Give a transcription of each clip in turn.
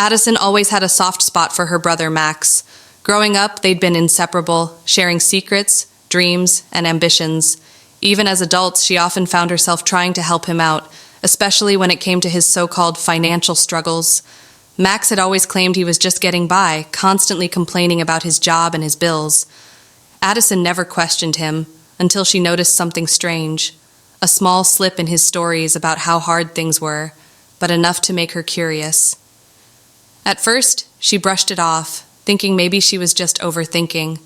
Addison always had a soft spot for her brother Max. Growing up, they'd been inseparable, sharing secrets, dreams, and ambitions. Even as adults, she often found herself trying to help him out, especially when it came to his so-called financial struggles. Max had always claimed he was just getting by, constantly complaining about his job and his bills. Addison never questioned him until she noticed something strange. A small slip in his stories about how hard things were, but enough to make her curious. At first, she brushed it off, thinking maybe she was just overthinking.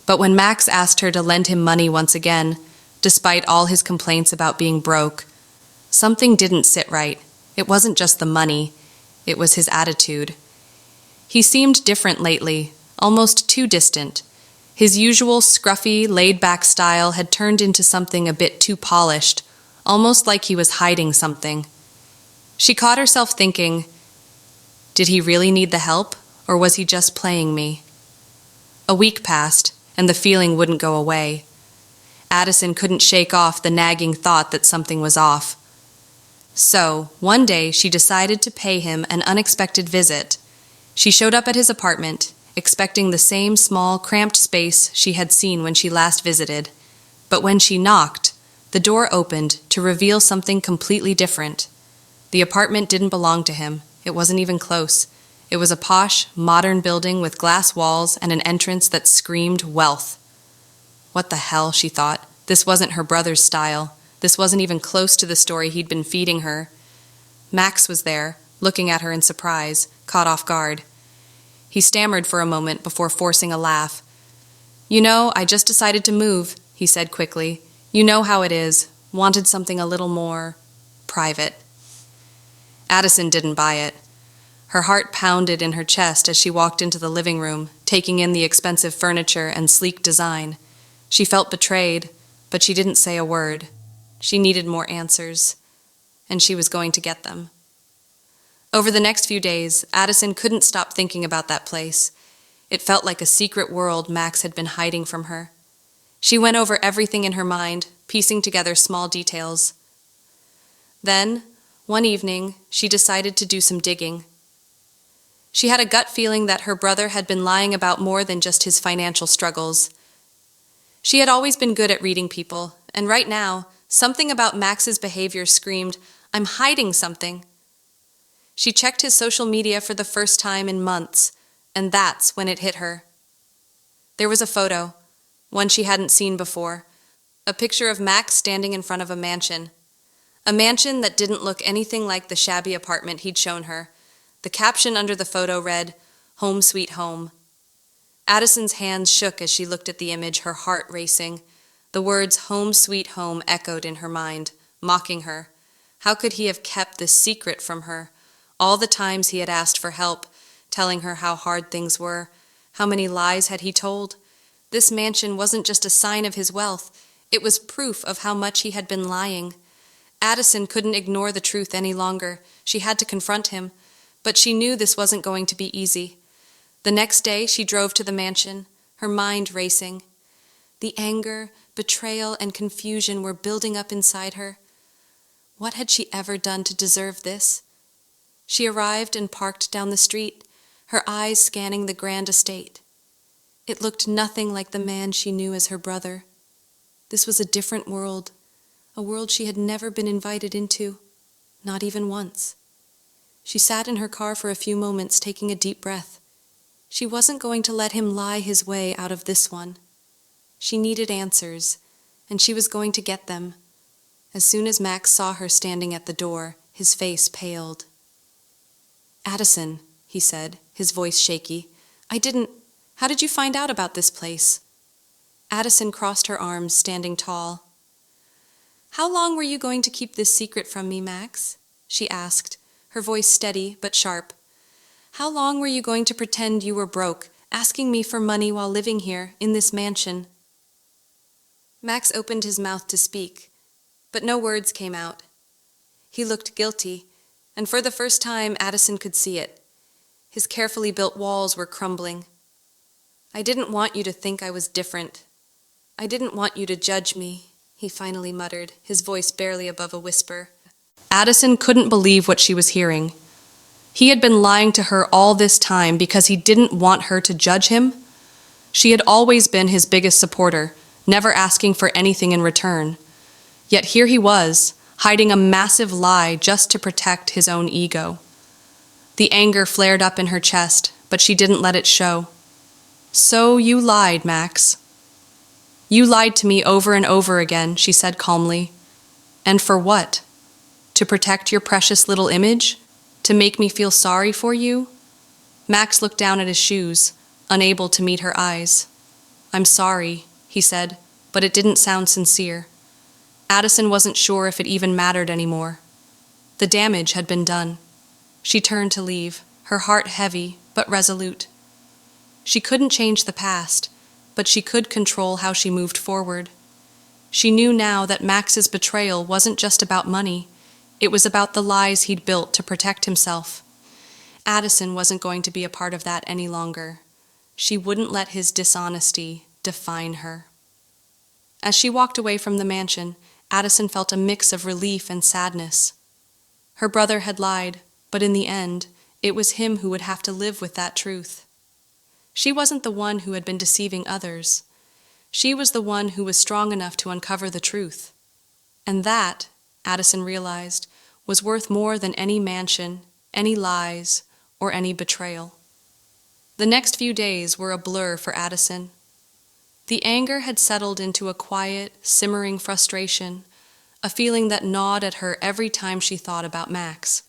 But when Max asked her to lend him money once again, despite all his complaints about being broke, something didn't sit right. It wasn't just the money, it was his attitude. He seemed different lately, almost too distant. His usual scruffy, laid-back style had turned into something a bit too polished, almost like he was hiding something. She caught herself thinking, did he really need the help, or was he just playing me? A week passed, and the feeling wouldn't go away. Addison couldn't shake off the nagging thought that something was off. So, one day she decided to pay him an unexpected visit. She showed up at his apartment, expecting the same small, cramped space she had seen when she last visited. But when she knocked, the door opened to reveal something completely different. The apartment didn't belong to him. It wasn't even close. It was a posh, modern building with glass walls and an entrance that screamed wealth. What the hell, she thought. This wasn't her brother's style. This wasn't even close to the story he'd been feeding her. Max was there, looking at her in surprise, caught off guard. He stammered for a moment before forcing a laugh. "You know, I just decided to move," he said quickly. "You know how it is. Wanted something a little more private." Addison didn't buy it. Her heart pounded in her chest as she walked into the living room, taking in the expensive furniture and sleek design. She felt betrayed, but she didn't say a word. She needed more answers, and she was going to get them. Over the next few days, Addison couldn't stop thinking about that place. It felt like a secret world Max had been hiding from her. She went over everything in her mind, piecing together small details. Then, one evening, she decided to do some digging. She had a gut feeling that her brother had been lying about more than just his financial struggles. She had always been good at reading people, and right now, something about Max's behavior screamed, "I'm hiding something." She checked his social media for the first time in months, and that's when it hit her. There was a photo, one she hadn't seen before, a picture of Max standing in front of a mansion that didn't look anything like the shabby apartment he'd shown her. The caption under the photo read, "Home Sweet Home." Addison's hands shook as she looked at the image, her heart racing. The words "Home Sweet Home" echoed in her mind, mocking her. How could he have kept this secret from her? All the times he had asked for help, telling her how hard things were. How many lies had he told? This mansion wasn't just a sign of his wealth. It was proof of how much he had been lying. Addison couldn't ignore the truth any longer. She had to confront him. But she knew this wasn't going to be easy. The next day, she drove to the mansion, her mind racing. The anger, betrayal, and confusion were building up inside her. What had she ever done to deserve this? She arrived and parked down the street, her eyes scanning the grand estate. It looked nothing like the man she knew as her brother. This was a different world, a world she had never been invited into, not even once. She sat in her car for a few moments, taking a deep breath. She wasn't going to let him lie his way out of this one. She needed answers, and she was going to get them. As soon as Max saw her standing at the door, his face paled. "Addison," he said, his voice shaky, how did you find out about this place?" Addison crossed her arms, standing tall. "How long were you going to keep this secret from me, Max?" she asked, her voice steady but sharp. "How long were you going to pretend you were broke, asking me for money while living here, in this mansion?" Max opened his mouth to speak, but no words came out. He looked guilty, and for the first time Addison could see it. His carefully built walls were crumbling. "I didn't want you to think I was different. I didn't want you to judge me," he finally muttered, his voice barely above a whisper. Addison couldn't believe what she was hearing. He had been lying to her all this time because he didn't want her to judge him. She had always been his biggest supporter, never asking for anything in return. Yet here he was, hiding a massive lie just to protect his own ego. The anger flared up in her chest, but she didn't let it show. "So you lied, Max." "You lied to me over and over again," she said calmly. "And for what? To protect your precious little image? To make me feel sorry for you?" Max looked down at his shoes, unable to meet her eyes. "I'm sorry," he said, but it didn't sound sincere. Addison wasn't sure if it even mattered anymore. The damage had been done. She turned to leave, her heart heavy but resolute. She couldn't change the past, but she could control how she moved forward. She knew now that Max's betrayal wasn't just about money. It was about the lies he'd built to protect himself. Addison wasn't going to be a part of that any longer. She wouldn't let his dishonesty define her. As she walked away from the mansion, Addison felt a mix of relief and sadness. Her brother had lied, but in the end, it was him who would have to live with that truth. She wasn't the one who had been deceiving others. She was the one who was strong enough to uncover the truth. And that, Addison realized, was worth more than any mansion, any lies, or any betrayal. The next few days were a blur for Addison. The anger had settled into a quiet, simmering frustration, a feeling that gnawed at her every time she thought about Max.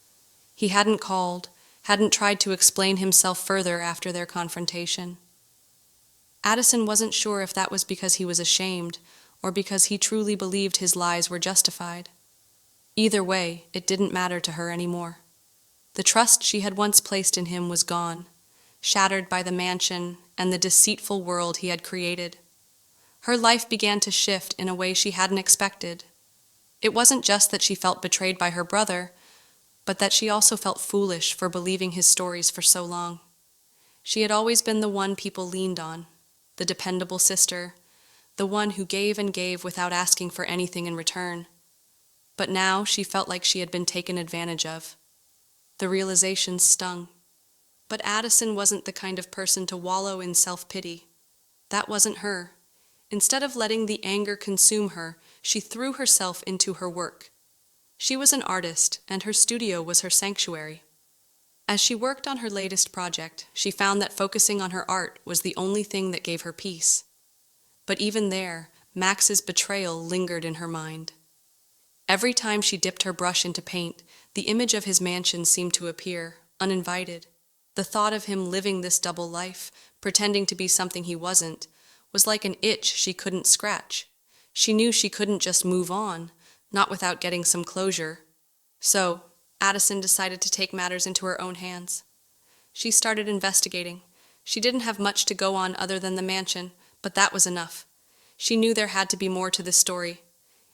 He hadn't called, hadn't tried to explain himself further after their confrontation. Addison wasn't sure if that was because he was ashamed or because he truly believed his lies were justified. Either way, it didn't matter to her anymore. The trust she had once placed in him was gone, shattered by the mansion and the deceitful world he had created. Her life began to shift in a way she hadn't expected. It wasn't just that she felt betrayed by her brother, but that she also felt foolish for believing his stories for so long. She had always been the one people leaned on, the dependable sister, the one who gave and gave without asking for anything in return. But now she felt like she had been taken advantage of. The realization stung. But Addison wasn't the kind of person to wallow in self-pity. That wasn't her. Instead of letting the anger consume her, she threw herself into her work. She was an artist, and her studio was her sanctuary. As she worked on her latest project, she found that focusing on her art was the only thing that gave her peace. But even there, Max's betrayal lingered in her mind. Every time she dipped her brush into paint, the image of his mansion seemed to appear, uninvited. The thought of him living this double life, pretending to be something he wasn't, was like an itch she couldn't scratch. She knew she couldn't just move on, not without getting some closure. So, Addison decided to take matters into her own hands. She started investigating. She didn't have much to go on other than the mansion, but that was enough. She knew there had to be more to this story.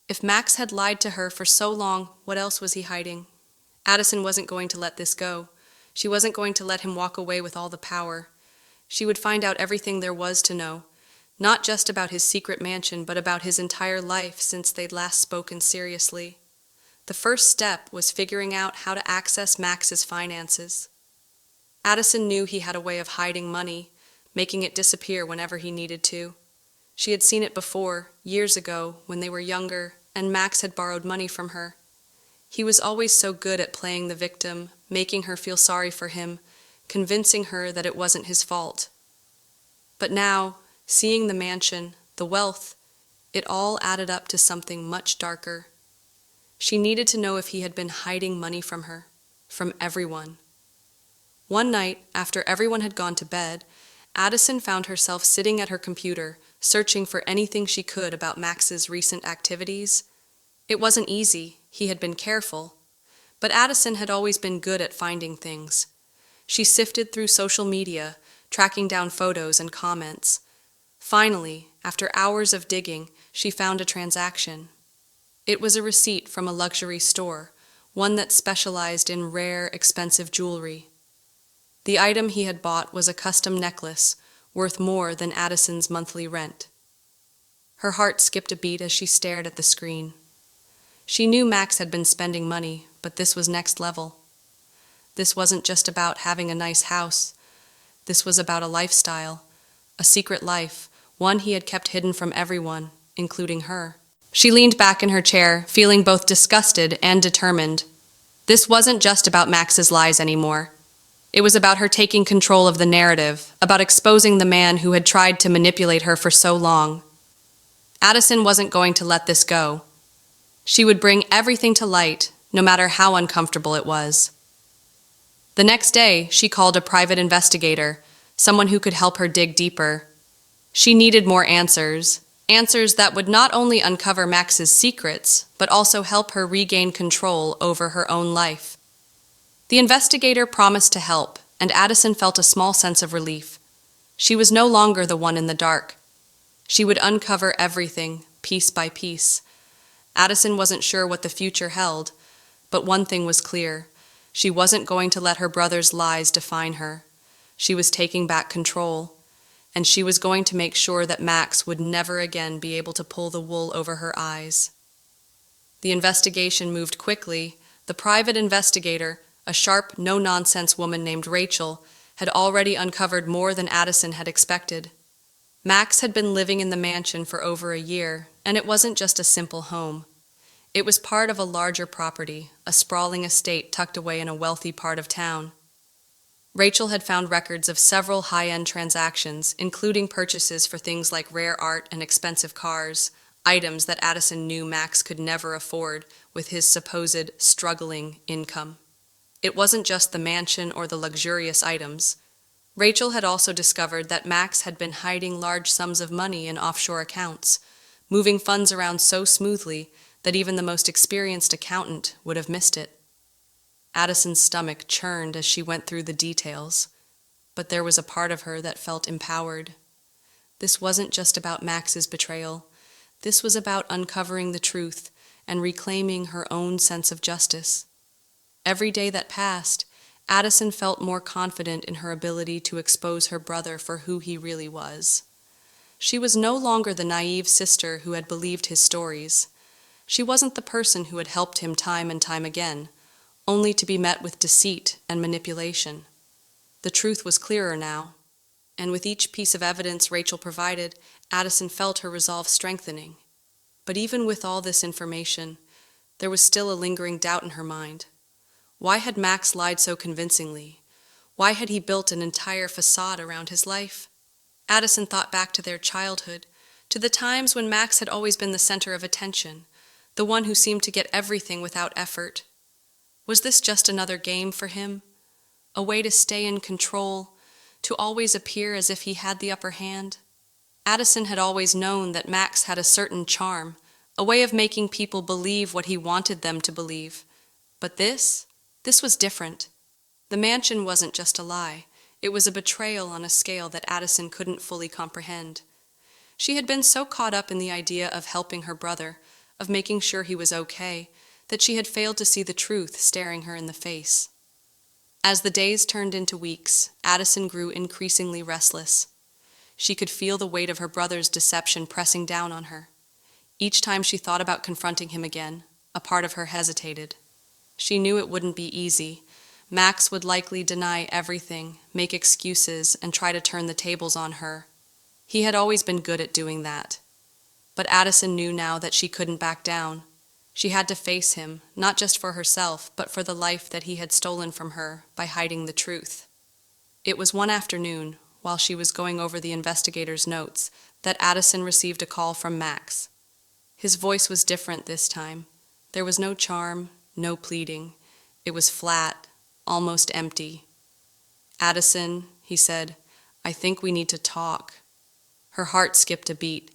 If Max had lied to her for so long, what else was he hiding? Addison wasn't going to let this go. She wasn't going to let him walk away with all the power. She would find out everything there was to know, not just about his secret mansion, but about his entire life since they'd last spoken seriously. The first step was figuring out how to access Max's finances. Addison knew he had a way of hiding money, making it disappear whenever he needed to. She had seen it before, years ago, when they were younger, and Max had borrowed money from her. He was always so good at playing the victim, making her feel sorry for him, convincing her that it wasn't his fault. But now, seeing the mansion, the wealth, it all added up to something much darker. She needed to know if he had been hiding money from her, from everyone. One night, after everyone had gone to bed, Addison found herself sitting at her computer, searching for anything she could about Max's recent activities. It wasn't easy, he had been careful, but Addison had always been good at finding things. She sifted through social media, tracking down photos and comments. Finally, after hours of digging, she found a transaction. It was a receipt from a luxury store, one that specialized in rare, expensive jewelry. The item he had bought was a custom necklace, worth more than Addison's monthly rent. Her heart skipped a beat as she stared at the screen. She knew Max had been spending money, but this was next level. This wasn't just about having a nice house. This was about a lifestyle, a secret life, one he had kept hidden from everyone, including her. She leaned back in her chair, feeling both disgusted and determined. This wasn't just about Max's lies anymore. It was about her taking control of the narrative, about exposing the man who had tried to manipulate her for so long. Addison wasn't going to let this go. She would bring everything to light, no matter how uncomfortable it was. The next day, she called a private investigator, someone who could help her dig deeper. She needed more answers, answers that would not only uncover Max's secrets, but also help her regain control over her own life. The investigator promised to help, and Addison felt a small sense of relief. She was no longer the one in the dark. She would uncover everything, piece by piece. Addison wasn't sure what the future held, but one thing was clear. She wasn't going to let her brother's lies define her. She was taking back control, and she was going to make sure that Max would never again be able to pull the wool over her eyes. The investigation moved quickly. The private investigator, a sharp, no-nonsense woman named Rachel, had already uncovered more than Addison had expected. Max had been living in the mansion for over a year, and it wasn't just a simple home. It was part of a larger property, a sprawling estate tucked away in a wealthy part of town. Rachel had found records of several high-end transactions, including purchases for things like rare art and expensive cars, items that Addison knew Max could never afford with his supposed struggling income. It wasn't just the mansion or the luxurious items. Rachel had also discovered that Max had been hiding large sums of money in offshore accounts, moving funds around so smoothly that even the most experienced accountant would have missed it. Addison's stomach churned as she went through the details, but there was a part of her that felt empowered. This wasn't just about Max's betrayal. This was about uncovering the truth and reclaiming her own sense of justice. Every day that passed, Addison felt more confident in her ability to expose her brother for who he really was. She was no longer the naive sister who had believed his stories. She wasn't the person who had helped him time and time again, only to be met with deceit and manipulation. The truth was clearer now, and with each piece of evidence Rachel provided, Addison felt her resolve strengthening. But even with all this information, there was still a lingering doubt in her mind. Why had Max lied so convincingly? Why had he built an entire facade around his life? Addison thought back to their childhood, to the times when Max had always been the center of attention, the one who seemed to get everything without effort. Was this just another game for him? A way to stay in control, to always appear as if he had the upper hand? Addison had always known that Max had a certain charm, a way of making people believe what he wanted them to believe. But this was different. The mansion wasn't just a lie. It was a betrayal on a scale that Addison couldn't fully comprehend. She had been so caught up in the idea of helping her brother, of making sure he was okay, that she had failed to see the truth staring her in the face. As the days turned into weeks, Addison grew increasingly restless. She could feel the weight of her brother's deception pressing down on her. Each time she thought about confronting him again, a part of her hesitated. She knew it wouldn't be easy. Max would likely deny everything, make excuses, and try to turn the tables on her. He had always been good at doing that. But Addison knew now that she couldn't back down. She had to face him, not just for herself, but for the life that he had stolen from her by hiding the truth. It was one afternoon, while she was going over the investigator's notes, that Addison received a call from Max. His voice was different this time. There was no charm, no pleading. It was flat, almost empty. "Addison," he said, "I think we need to talk." Her heart skipped a beat.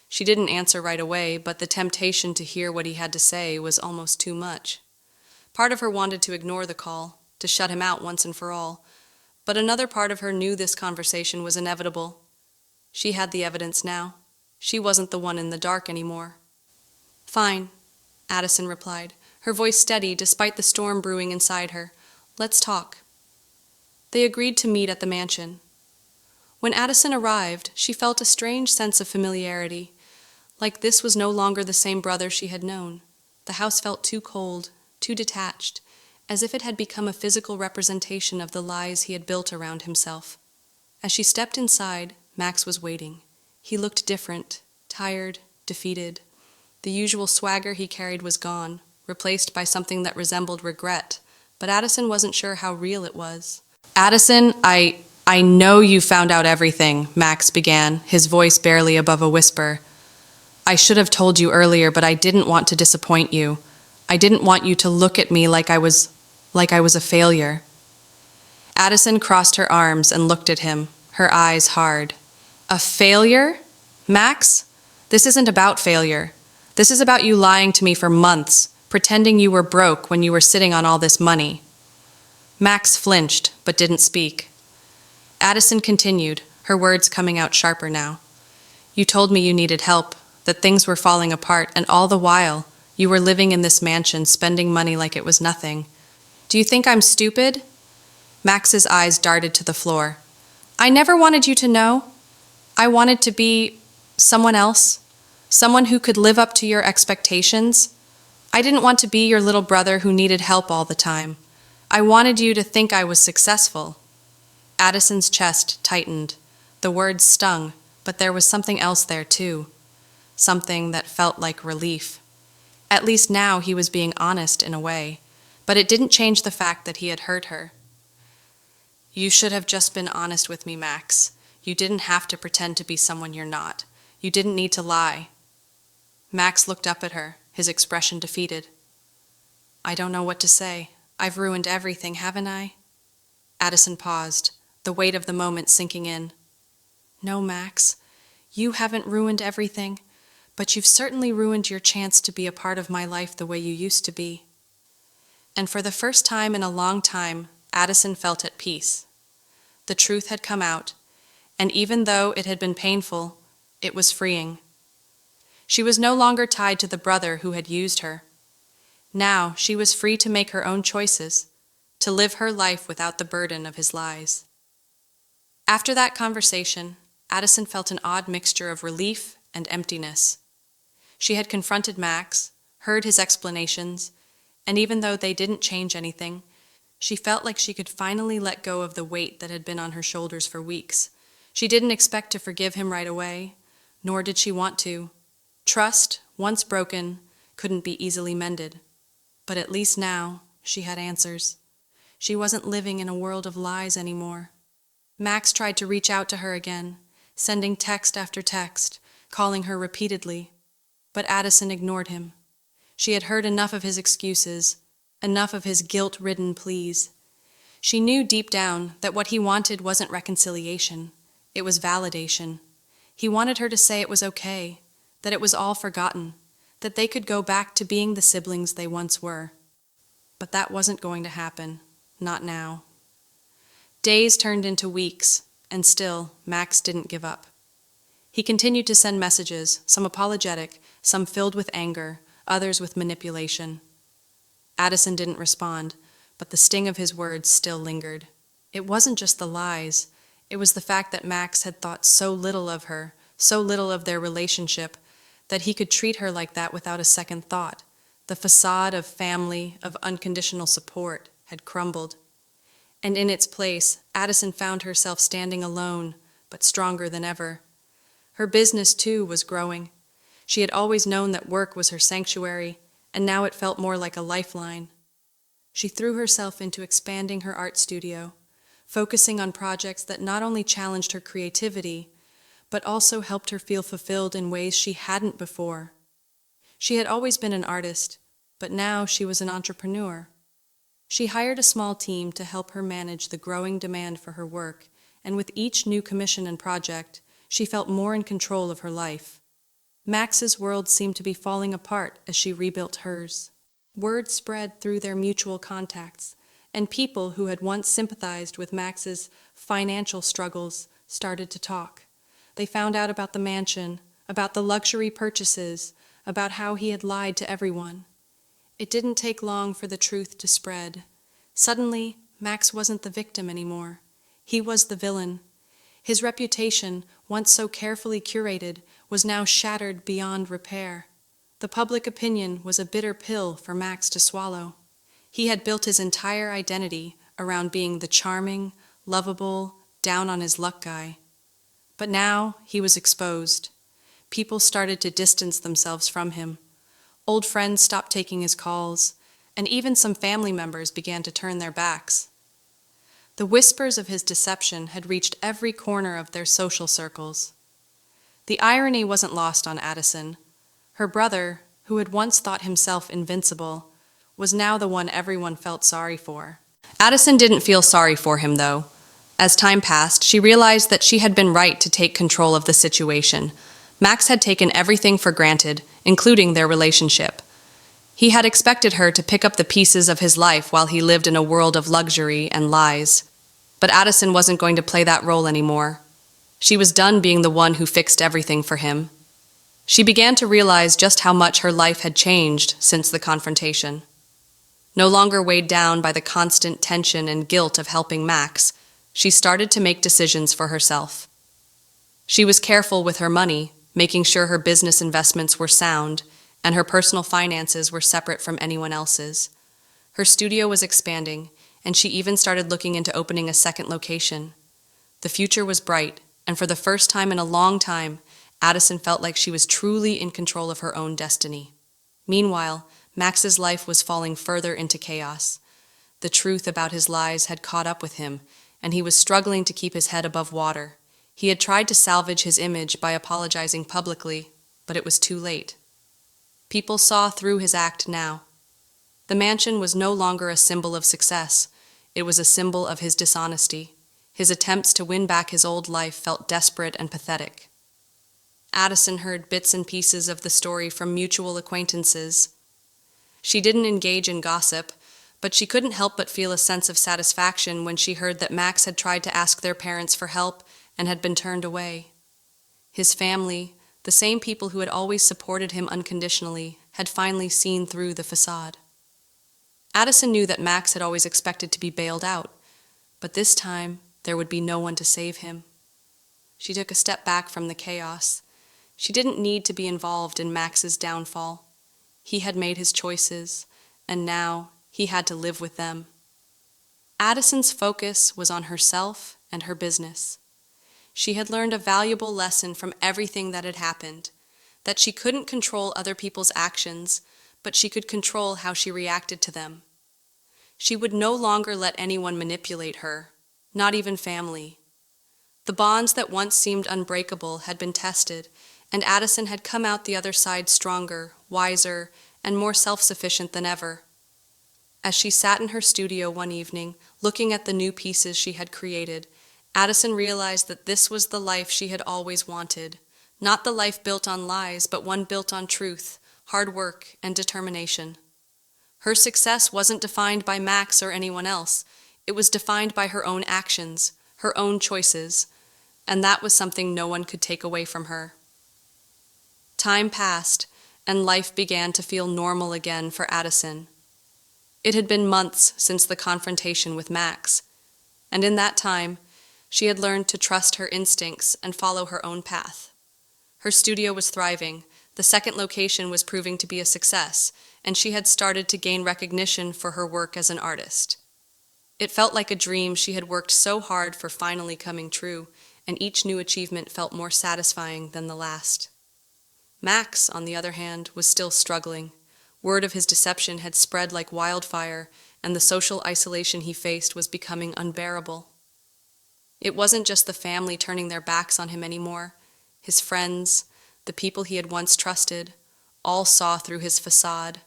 She didn't answer right away, but the temptation to hear what he had to say was almost too much. Part of her wanted to ignore the call, to shut him out once and for all, but another part of her knew this conversation was inevitable. She had the evidence now. She wasn't the one in the dark anymore. "Fine," Addison replied, her voice steady despite the storm brewing inside her. "Let's talk." They agreed to meet at the mansion. When Addison arrived, she felt a strange sense of familiarity, like this was no longer the same brother she had known. The house felt too cold, too detached, as if it had become a physical representation of the lies he had built around himself. As she stepped inside, Max was waiting. He looked different, tired, defeated. The usual swagger he carried was gone, replaced by something that resembled regret, but Addison wasn't sure how real it was. "Addison, I know you found out everything," Max began, his voice barely above a whisper. "I should have told you earlier, but I didn't want to disappoint you. I didn't want you to look at me like I was a failure." Addison crossed her arms and looked at him, her eyes hard. "A failure? Max? This isn't about failure. This is about you lying to me for months, pretending you were broke when you were sitting on all this money." Max flinched, but didn't speak. Addison continued, her words coming out sharper now. "You told me you needed help, that things were falling apart, and all the while, you were living in this mansion, spending money like it was nothing. Do you think I'm stupid?" Max's eyes darted to the floor. "I never wanted you to know. I wanted to be someone else, someone who could live up to your expectations. I didn't want to be your little brother who needed help all the time. I wanted you to think I was successful." Addison's chest tightened. The words stung, but there was something else there too. Something that felt like relief. At least now he was being honest in a way, but it didn't change the fact that he had hurt her. "You should have just been honest with me, Max. You didn't have to pretend to be someone you're not. You didn't need to lie." Max looked up at her, his expression defeated. "I don't know what to say. I've ruined everything, haven't I?" Addison paused, the weight of the moment sinking in. "No, Max, you haven't ruined everything, but you've certainly ruined your chance to be a part of my life the way you used to be." And for the first time in a long time, Addison felt at peace. The truth had come out, and even though it had been painful, it was freeing. She was no longer tied to the brother who had used her. Now she was free to make her own choices, to live her life without the burden of his lies. After that conversation, Addison felt an odd mixture of relief and emptiness. She had confronted Max, heard his explanations, and even though they didn't change anything, she felt like she could finally let go of the weight that had been on her shoulders for weeks. She didn't expect to forgive him right away, nor did she want to. Trust, once broken, couldn't be easily mended. But at least now, she had answers. She wasn't living in a world of lies anymore. Max tried to reach out to her again, sending text after text, calling her repeatedly. But Addison ignored him. She had heard enough of his excuses, enough of his guilt-ridden pleas. She knew deep down that what he wanted wasn't reconciliation. It was validation. He wanted her to say it was okay, that it was all forgotten, that they could go back to being the siblings they once were. But that wasn't going to happen, not now. Days turned into weeks, and still, Max didn't give up. He continued to send messages, some apologetic, some filled with anger, others with manipulation. Addison didn't respond, but the sting of his words still lingered. It wasn't just the lies. It was the fact that Max had thought so little of her, so little of their relationship, that he could treat her like that without a second thought. The facade of family, of unconditional support, had crumbled. And in its place, Addison found herself standing alone, but stronger than ever. Her business, too, was growing. She had always known that work was her sanctuary, and now it felt more like a lifeline. She threw herself into expanding her art studio, focusing on projects that not only challenged her creativity, but also helped her feel fulfilled in ways she hadn't before. She had always been an artist, but now she was an entrepreneur. She hired a small team to help her manage the growing demand for her work, and with each new commission and project, she felt more in control of her life. Max's world seemed to be falling apart as she rebuilt hers. Word spread through their mutual contacts, and people who had once sympathized with Max's financial struggles started to talk. They found out about the mansion, about the luxury purchases, about how he had lied to everyone. It didn't take long for the truth to spread. Suddenly, Max wasn't the victim anymore. He was the villain. His reputation, once so carefully curated, was now shattered beyond repair. The public opinion was a bitter pill for Max to swallow. He had built his entire identity around being the charming, lovable, down-on-his-luck guy. But now he was exposed. People started to distance themselves from him. Old friends stopped taking his calls, and even some family members began to turn their backs. The whispers of his deception had reached every corner of their social circles. The irony wasn't lost on Addison. Her brother, who had once thought himself invincible, was now the one everyone felt sorry for. Addison didn't feel sorry for him, though. As time passed, she realized that she had been right to take control of the situation. Max had taken everything for granted, including their relationship. He had expected her to pick up the pieces of his life while he lived in a world of luxury and lies. But Addison wasn't going to play that role anymore. She was done being the one who fixed everything for him. She began to realize just how much her life had changed since the confrontation. No longer weighed down by the constant tension and guilt of helping Max, she started to make decisions for herself. She was careful with her money, making sure her business investments were sound, and her personal finances were separate from anyone else's. Her studio was expanding, and she even started looking into opening a second location. The future was bright, and for the first time in a long time, Addison felt like she was truly in control of her own destiny. Meanwhile, Max's life was falling further into chaos. The truth about his lies had caught up with him, and he was struggling to keep his head above water. He had tried to salvage his image by apologizing publicly, but it was too late. People saw through his act now. The mansion was no longer a symbol of success. It was a symbol of his dishonesty. His attempts to win back his old life felt desperate and pathetic. Addison heard bits and pieces of the story from mutual acquaintances. She didn't engage in gossip, but she couldn't help but feel a sense of satisfaction when she heard that Max had tried to ask their parents for help and had been turned away. His family, the same people who had always supported him unconditionally, had finally seen through the facade. Addison knew that Max had always expected to be bailed out, but this time there would be no one to save him. She took a step back from the chaos. She didn't need to be involved in Max's downfall. He had made his choices, and now he had to live with them. Addison's focus was on herself and her business. She had learned a valuable lesson from everything that had happened, that she couldn't control other people's actions, but she could control how she reacted to them. She would no longer let anyone manipulate her, not even family. The bonds that once seemed unbreakable had been tested, and Addison had come out the other side stronger, wiser, and more self-sufficient than ever. As she sat in her studio one evening, looking at the new pieces she had created, Addison realized that this was the life she had always wanted, not the life built on lies, but one built on truth, hard work, and determination. Her success wasn't defined by Max or anyone else. It was defined by her own actions, her own choices, and that was something no one could take away from her. Time passed, and life began to feel normal again for Addison. It had been months since the confrontation with Max, and in that time, she had learned to trust her instincts and follow her own path. Her studio was thriving, the second location was proving to be a success, and she had started to gain recognition for her work as an artist. It felt like a dream she had worked so hard for finally coming true, and each new achievement felt more satisfying than the last. Max, on the other hand, was still struggling. Word of his deception had spread like wildfire, and the social isolation he faced was becoming unbearable. It wasn't just the family turning their backs on him anymore. His friends, the people he had once trusted, all saw through his facade.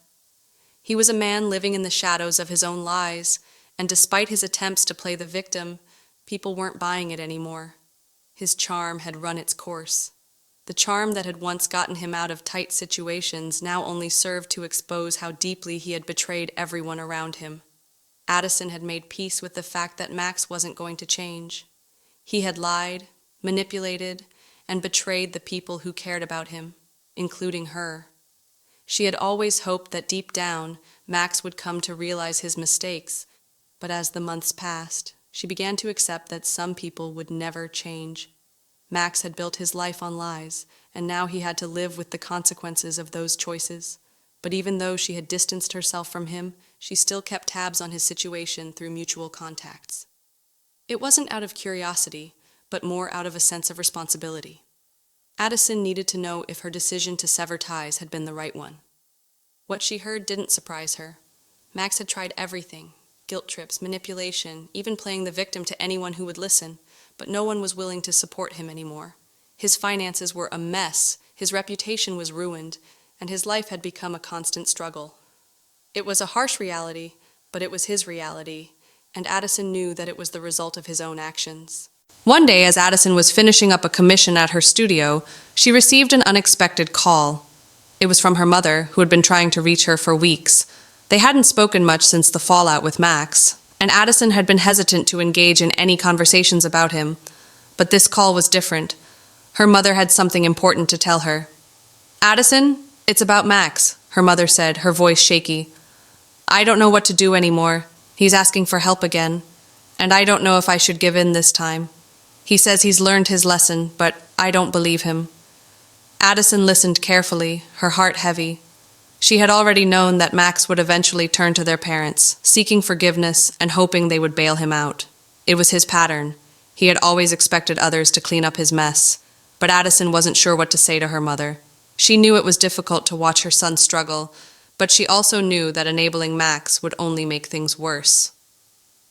He was a man living in the shadows of his own lies, and despite his attempts to play the victim, people weren't buying it anymore. His charm had run its course. The charm that had once gotten him out of tight situations now only served to expose how deeply he had betrayed everyone around him. Addison had made peace with the fact that Max wasn't going to change. He had lied, manipulated, and betrayed the people who cared about him, including her. She had always hoped that deep down, Max would come to realize his mistakes, but as the months passed, she began to accept that some people would never change. Max had built his life on lies, and now he had to live with the consequences of those choices. but even though she had distanced herself from him, she still kept tabs on his situation through mutual contacts. It wasn't out of curiosity, but more out of a sense of responsibility. Addison needed to know if her decision to sever ties had been the right one. What she heard didn't surprise her. Max had tried everything: guilt trips, manipulation, even playing the victim to anyone who would listen, but no one was willing to support him anymore. His finances were a mess, his reputation was ruined, and his life had become a constant struggle. It was a harsh reality, but it was his reality, and Addison knew that it was the result of his own actions. One day, as Addison was finishing up a commission at her studio, she received an unexpected call. It was from her mother, who had been trying to reach her for weeks. They hadn't spoken much since the fallout with Max, and Addison had been hesitant to engage in any conversations about him. But this call was different. Her mother had something important to tell her. "Addison, it's about Max," her mother said, her voice shaky. "I don't know what to do anymore. He's asking for help again, and I don't know if I should give in this time. He says he's learned his lesson, but I don't believe him." Addison listened carefully, her heart heavy. She had already known that Max would eventually turn to their parents, seeking forgiveness and hoping they would bail him out. It was his pattern. He had always expected others to clean up his mess, but Addison wasn't sure what to say to her mother. She knew it was difficult to watch her son struggle, but she also knew that enabling Max would only make things worse.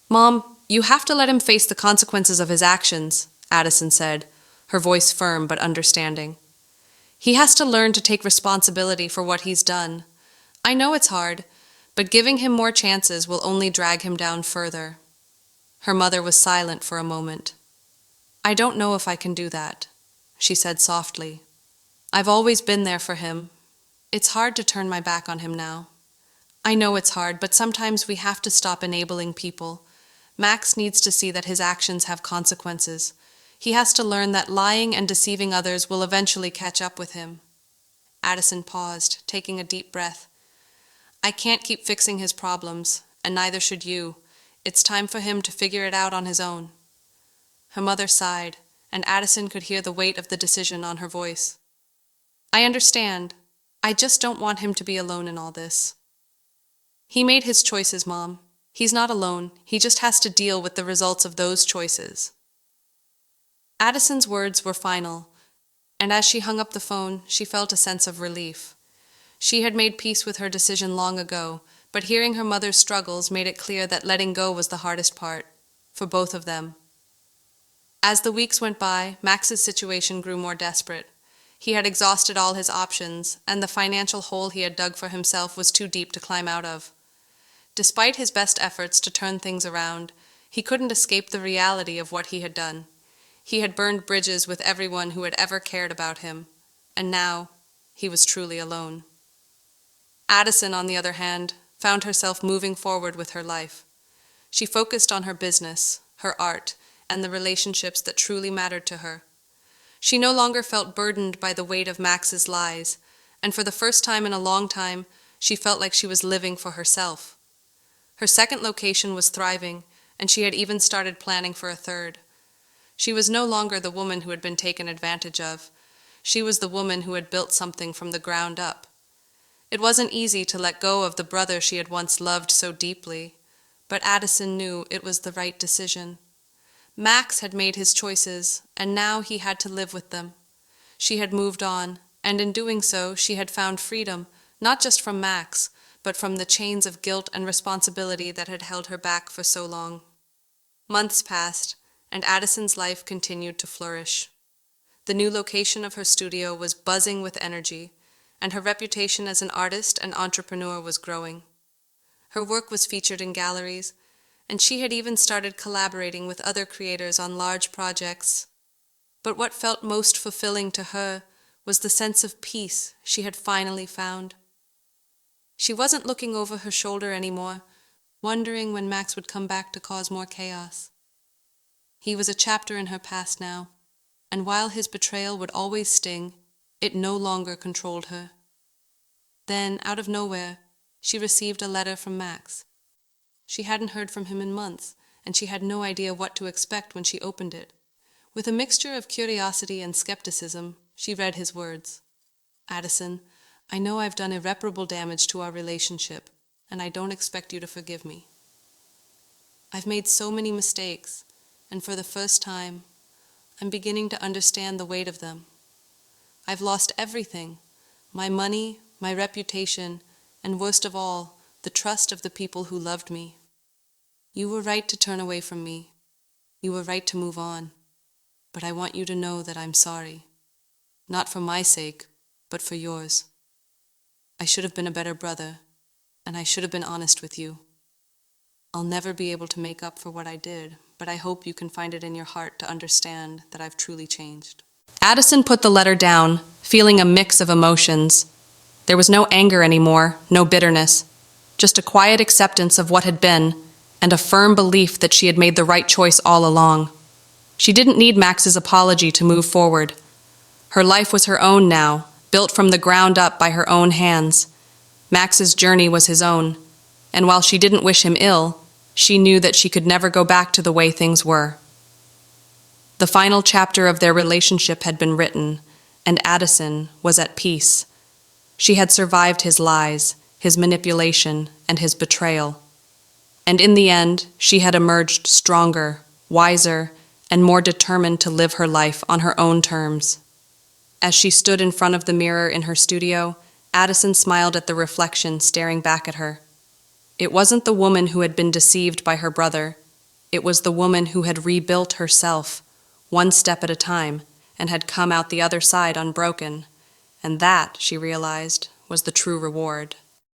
"Mom, you have to let him face the consequences of his actions," Addison said, her voice firm but understanding. "He has to learn to take responsibility for what he's done. I know it's hard, but giving him more chances will only drag him down further." Her mother was silent for a moment. "I don't know if I can do that," she said softly. "I've always been there for him. It's hard to turn my back on him now. I know it's hard, but sometimes we have to stop enabling people. Max needs to see that his actions have consequences. He has to learn that lying and deceiving others will eventually catch up with him." Addison paused, taking a deep breath. "I can't keep fixing his problems, and neither should you. It's time for him to figure it out on his own." Her mother sighed, and Addison could hear the weight of the decision on her voice. "I understand. I just don't want him to be alone in all this." "He made his choices, Mom. He's not alone. He just has to deal with the results of those choices." Addison's words were final, and as she hung up the phone, she felt a sense of relief. She had made peace with her decision long ago, but hearing her mother's struggles made it clear that letting go was the hardest part, for both of them. As the weeks went by, Max's situation grew more desperate. He had exhausted all his options, and the financial hole he had dug for himself was too deep to climb out of. Despite his best efforts to turn things around, he couldn't escape the reality of what he had done. He had burned bridges with everyone who had ever cared about him, and now he was truly alone. Addison, on the other hand, found herself moving forward with her life. She focused on her business, her art, and the relationships that truly mattered to her. She no longer felt burdened by the weight of Max's lies, and for the first time in a long time, she felt like she was living for herself. Her second location was thriving, and she had even started planning for a third. She was no longer the woman who had been taken advantage of. She was the woman who had built something from the ground up. It wasn't easy to let go of the brother she had once loved so deeply, but Addison knew it was the right decision. Max had made his choices, and now he had to live with them. She had moved on, and in doing so, she had found freedom, not just from Max, but from the chains of guilt and responsibility that had held her back for so long. Months passed, and Addison's life continued to flourish. The new location of her studio was buzzing with energy, and her reputation as an artist and entrepreneur was growing. Her work was featured in galleries, and she had even started collaborating with other creators on large projects. But what felt most fulfilling to her was the sense of peace she had finally found. She wasn't looking over her shoulder anymore, wondering when Max would come back to cause more chaos. He was a chapter in her past now, and while his betrayal would always sting, it no longer controlled her. Then, out of nowhere, she received a letter from Max. She hadn't heard from him in months, and she had no idea what to expect when she opened it. With a mixture of curiosity and skepticism, she read his words. "Addison, I know I've done irreparable damage to our relationship, and I don't expect you to forgive me. I've made so many mistakes, and for the first time, I'm beginning to understand the weight of them. I've lost everything, my money, my reputation, and worst of all, the trust of the people who loved me. You were right to turn away from me. You were right to move on. But I want you to know that I'm sorry. Not for my sake, but for yours. I should have been a better brother, and I should have been honest with you. I'll never be able to make up for what I did, but I hope you can find it in your heart to understand that I've truly changed. Addison put the letter down, feeling a mix of emotions. There was no anger anymore, no bitterness, just a quiet acceptance of what had been, and a firm belief that she had made the right choice all along. She didn't need Max's apology to move forward. Her life was her own now, built from the ground up by her own hands. Max's journey was his own, and while she didn't wish him ill, she knew that she could never go back to the way things were. The final chapter of their relationship had been written, and Addison was at peace. She had survived his lies, his manipulation, and his betrayal. And in the end, she had emerged stronger, wiser, and more determined to live her life on her own terms. As she stood in front of the mirror in her studio, Addison smiled at the reflection staring back at her. It wasn't the woman who had been deceived by her brother. It was the woman who had rebuilt herself, one step at a time, and had come out the other side unbroken. And that, she realized, was the true reward.